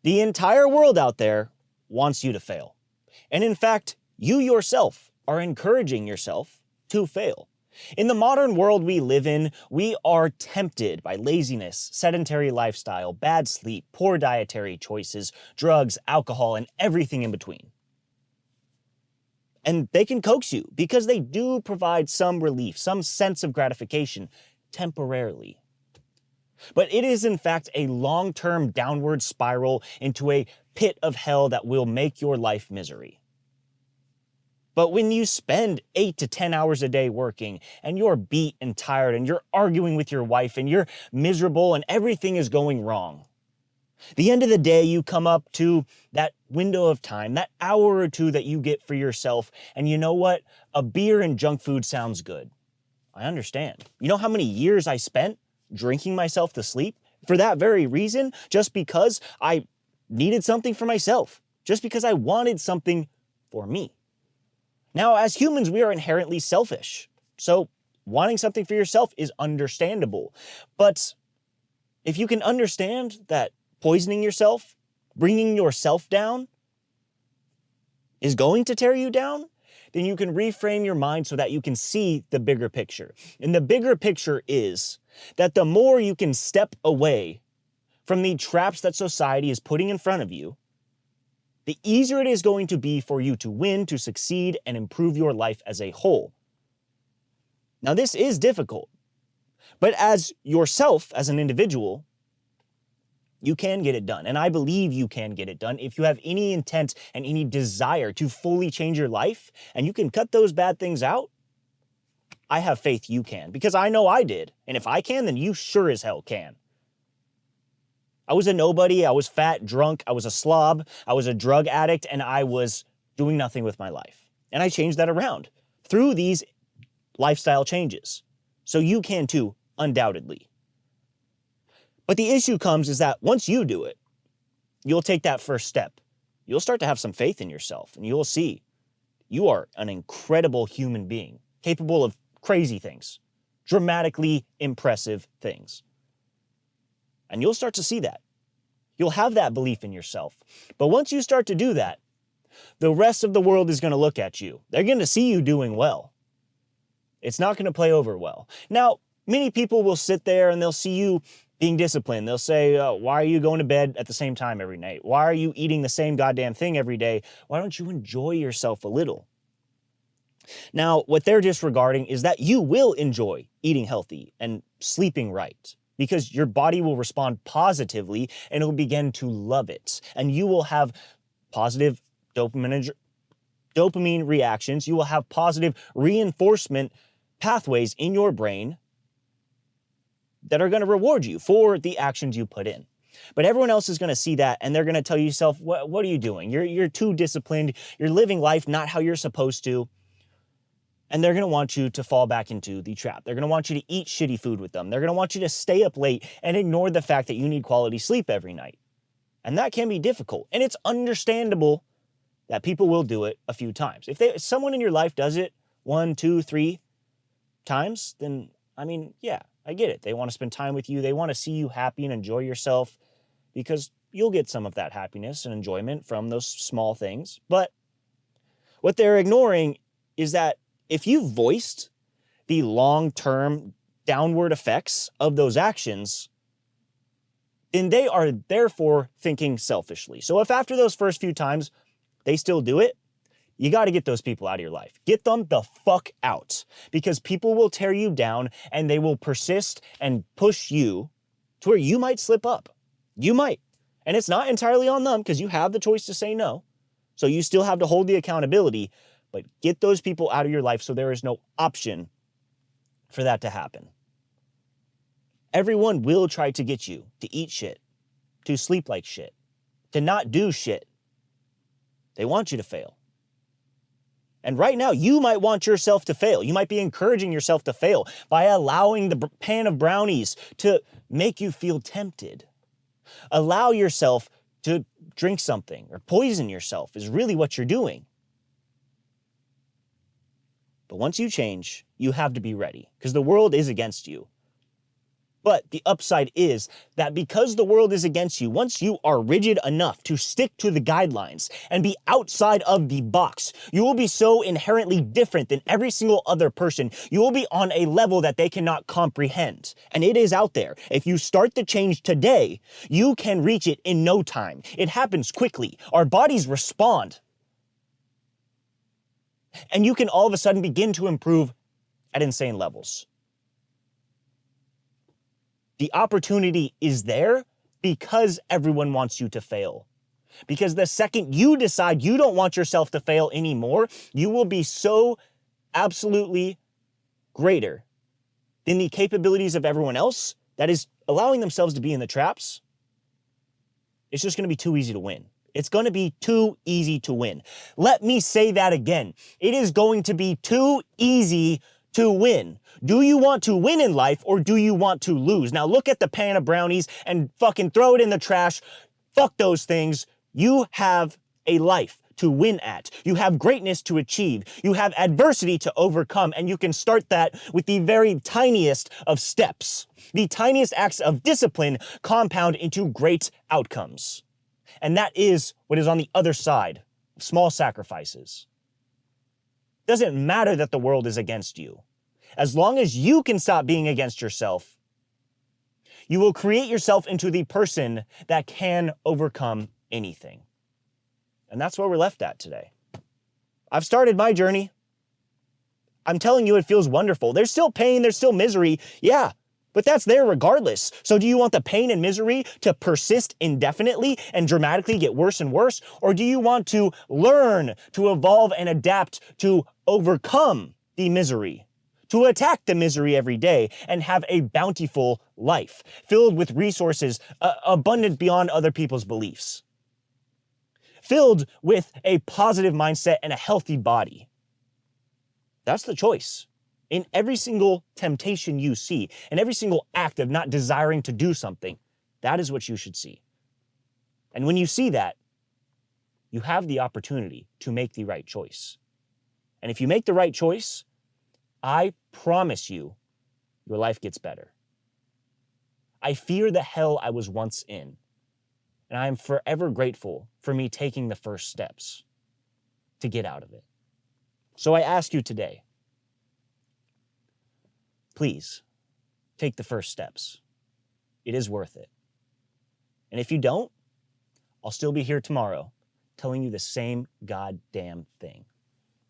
The entire world out there wants you to fail. And in fact, you yourself are encouraging yourself to fail. In the modern world we live in, we are tempted by laziness, sedentary lifestyle, bad sleep, poor dietary choices, drugs, alcohol, and everything in between. And they can coax you because they do provide some relief, some sense of gratification temporarily. But it is in fact a long-term downward spiral into a pit of hell that will make your life misery. But when you spend 8 to 10 hours a day working and you're beat and tired and you're arguing with your wife and you're miserable and everything is going wrong, the end of the day you come up to that window of time, that hour or two that you get for yourself, and you know what? A beer and junk food sounds good. I understand. You know how many years I spent drinking myself to sleep for that very reason? Just because I needed something for myself, just because I wanted something for me. Now, as humans, we are inherently selfish. So wanting something for yourself is understandable. But if you can understand that poisoning yourself, bringing yourself down, is going to tear you down, then you can reframe your mind so that you can see the bigger picture. And the bigger picture is that the more you can step away from the traps that society is putting in front of you, the easier it is going to be for you to win, to succeed, and improve your life as a whole. Now, this is difficult, but as yourself, as an individual, you can get it done. And I believe you can get it done if you have any intent and any desire to fully change your life, and you can cut those bad things out. I have faith you can, because I know I did. And if I can, then you sure as hell can. I was a nobody, I was fat, drunk, I was a slob, I was a drug addict, and I was doing nothing with my life. And I changed that around through these lifestyle changes. So you can too, undoubtedly. But the issue comes is that once you do it, you'll take that first step. You'll start to have some faith in yourself, and you'll see you are an incredible human being, capable of crazy things, dramatically impressive things. And you'll start to see that. You'll have that belief in yourself. But once you start to do that, the rest of the world is going to look at you. They're going to see you doing well. It's not going to play over well. Now, many people will sit there and they'll see you being disciplined. They'll say, why are you going to bed at the same time every night? Why are you eating the same goddamn thing every day? Why don't you enjoy yourself a little? Now, what they're disregarding is that you will enjoy eating healthy and sleeping right, because your body will respond positively and it will begin to love it. And you will have positive dopamine reactions. You will have positive reinforcement pathways in your brain that are going to reward you for the actions you put in. But everyone else is going to see that, and they're going to tell yourself, what are you doing? You're too disciplined. You're living life not how you're supposed to. And they're going to want you to fall back into the trap. They're going to want you to eat shitty food with them. They're going to want you to stay up late and ignore the fact that you need quality sleep every night. And that can be difficult. And it's understandable that people will do it a few times. If someone in your life does it 1, 2, 3 times, then, I mean, yeah, I get it. They want to spend time with you. They want to see you happy and enjoy yourself, because you'll get some of that happiness and enjoyment from those small things. But what they're ignoring is that if you've voiced the long-term downward effects of those actions, then they are therefore thinking selfishly. So if after those first few times they still do it, you got to get those people out of your life. Get them the fuck out, because people will tear you down and they will persist and push you to where you might slip up. You might. And it's not entirely on them, because you have the choice to say no. So you still have to hold the accountability, but get those people out of your life so there is no option for that to happen. Everyone will try to get you to eat shit, to sleep like shit, to not do shit. They want you to fail. And right now, you might want yourself to fail. You might be encouraging yourself to fail by allowing the pan of brownies to make you feel tempted. Allow yourself to drink something or poison yourself is really what you're doing. But once you change, you have to be ready, because the world is against you. But the upside is that because the world is against you, once you are rigid enough to stick to the guidelines and be outside of the box, you will be so inherently different than every single other person. You will be on a level that they cannot comprehend. And it is out there. If you start the change today, you can reach it in no time. It happens quickly. Our bodies respond. And you can all of a sudden begin to improve at insane levels. The opportunity is there because everyone wants you to fail. Because the second you decide you don't want yourself to fail anymore, you will be so absolutely greater than the capabilities of everyone else that is allowing themselves to be in the traps. It's just going to be too easy to win. It's going to be too easy to win. Let me say that again. It is going to be too easy to win. Do you want to win in life or do you want to lose? Now look at the pan of brownies and fucking throw it in the trash. Fuck those things. You have a life to win at. You have greatness to achieve. You have adversity to overcome, and you can start that with the very tiniest of steps. The tiniest acts of discipline compound into great outcomes. And that is what is on the other side of small sacrifices. It doesn't matter that the world is against you. As long as you can stop being against yourself, you will create yourself into the person that can overcome anything. And that's where we're left at today. I've started my journey. I'm telling you, it feels wonderful. There's still pain, there's still misery. Yeah, but that's there regardless. So do you want the pain and misery to persist indefinitely and dramatically get worse and worse? Or do you want to learn to evolve and adapt to overcome the misery, to attack the misery every day and have a bountiful life filled with resources abundant beyond other people's beliefs, filled with a positive mindset and a healthy body? That's the choice. In every single temptation you see, in every single act of not desiring to do something, that is what you should see. And when you see that, you have the opportunity to make the right choice. And if you make the right choice, I promise you, your life gets better. I fear the hell I was once in, and I am forever grateful for me taking the first steps to get out of it. So I ask you today, please take the first steps. It is worth it. And if you don't, I'll still be here tomorrow telling you the same goddamn thing.